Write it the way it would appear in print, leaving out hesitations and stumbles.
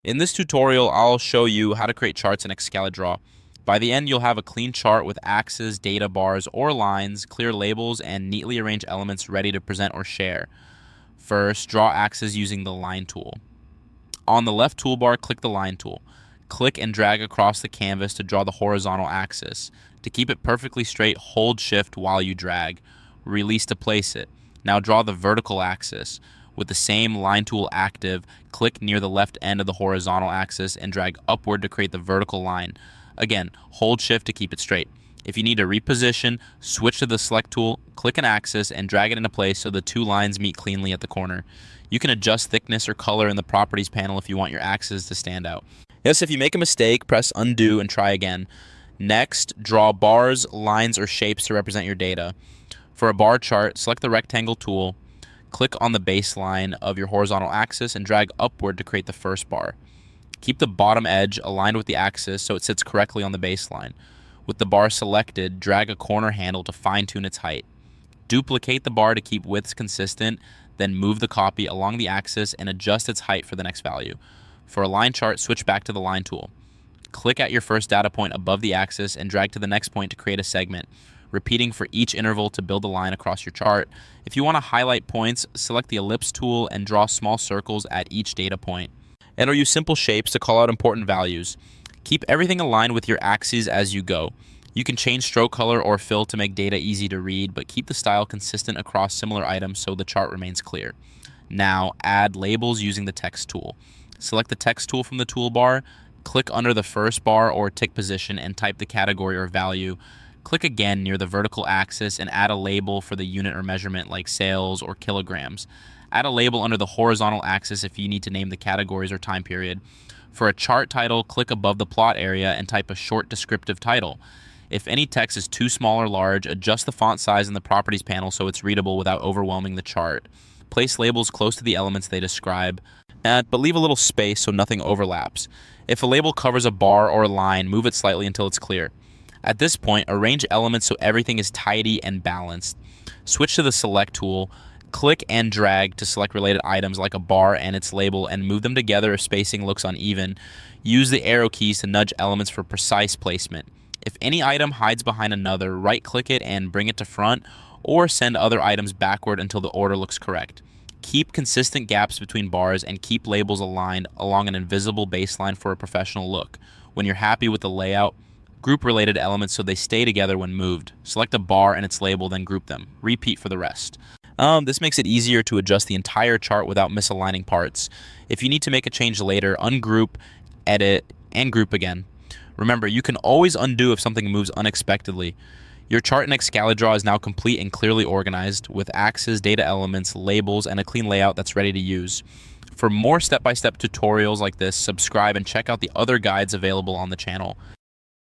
In this tutorial, I'll show you how to create charts in Excalidraw. By the end, you'll have a clean chart with axes, data bars, or lines, clear labels, and neatly arranged elements ready to present or share. First, draw axes using the line tool. On the left toolbar, click the line tool. Click and drag across the canvas to draw the horizontal axis. To keep it perfectly straight, hold shift while you drag. Release to place it. Now draw the vertical axis. With the same line tool active, click near the left end of the horizontal axis and drag upward to create the vertical line. Again, hold shift to keep it straight. If you need to reposition, switch to the select tool, click an axis, and drag it into place so the two lines meet cleanly at the corner. You can adjust thickness or color in the properties panel if you want your axes to stand out. Yes, if you make a mistake, press undo and try again. Next, draw bars, lines, or shapes to represent your data. For a bar chart, select the rectangle tool, click on the baseline of your horizontal axis and drag upward to create the first bar. Keep the bottom edge aligned with the axis so it sits correctly on the baseline. With the bar selected, drag a corner handle to fine-tune its height. Duplicate the bar to keep widths consistent, then move the copy along the axis and adjust its height for the next value. For a line chart, switch back to the line tool. Click at your first data point above the axis and drag to the next point to create a segment, repeating for each interval to build a line across your chart. If you want to highlight points, select the ellipse tool and draw small circles at each data point. And or use simple shapes to call out important values. Keep everything aligned with your axes as you go. You can change stroke color or fill to make data easy to read, but keep the style consistent across similar items so the chart remains clear. Now, add labels using the text tool. Select the text tool from the toolbar, click under the first bar or tick position and type the category or value. Click again near the vertical axis and add a label for the unit or measurement like sales or kilograms. Add a label under the horizontal axis if you need to name the categories or time period. For a chart title, click above the plot area and type a short descriptive title. If any text is too small or large, adjust the font size in the properties panel so it's readable without overwhelming the chart. Place labels close to the elements they describe, but leave a little space so nothing overlaps. If a label covers a bar or a line, move it slightly until it's clear. At this point, arrange elements so everything is tidy and balanced. Switch to the select tool, click and drag to select related items like a bar and its label and move them together if spacing looks uneven. Use the arrow keys to nudge elements for precise placement. If any item hides behind another, right-click it and bring it to front, or send other items backward until the order looks correct. Keep consistent gaps between bars and keep labels aligned along an invisible baseline for a professional look. When you're happy with the layout, group related elements so they stay together when moved. Select a bar and its label, then group them. Repeat for the rest. This makes it easier to adjust the entire chart without misaligning parts. If you need to make a change later, ungroup, edit, and group again. Remember, you can always undo if something moves unexpectedly. Your chart in Excalidraw is now complete and clearly organized, with axes, data elements, labels, and a clean layout that's ready to use. For more step-by-step tutorials like this, subscribe and check out the other guides available on the channel.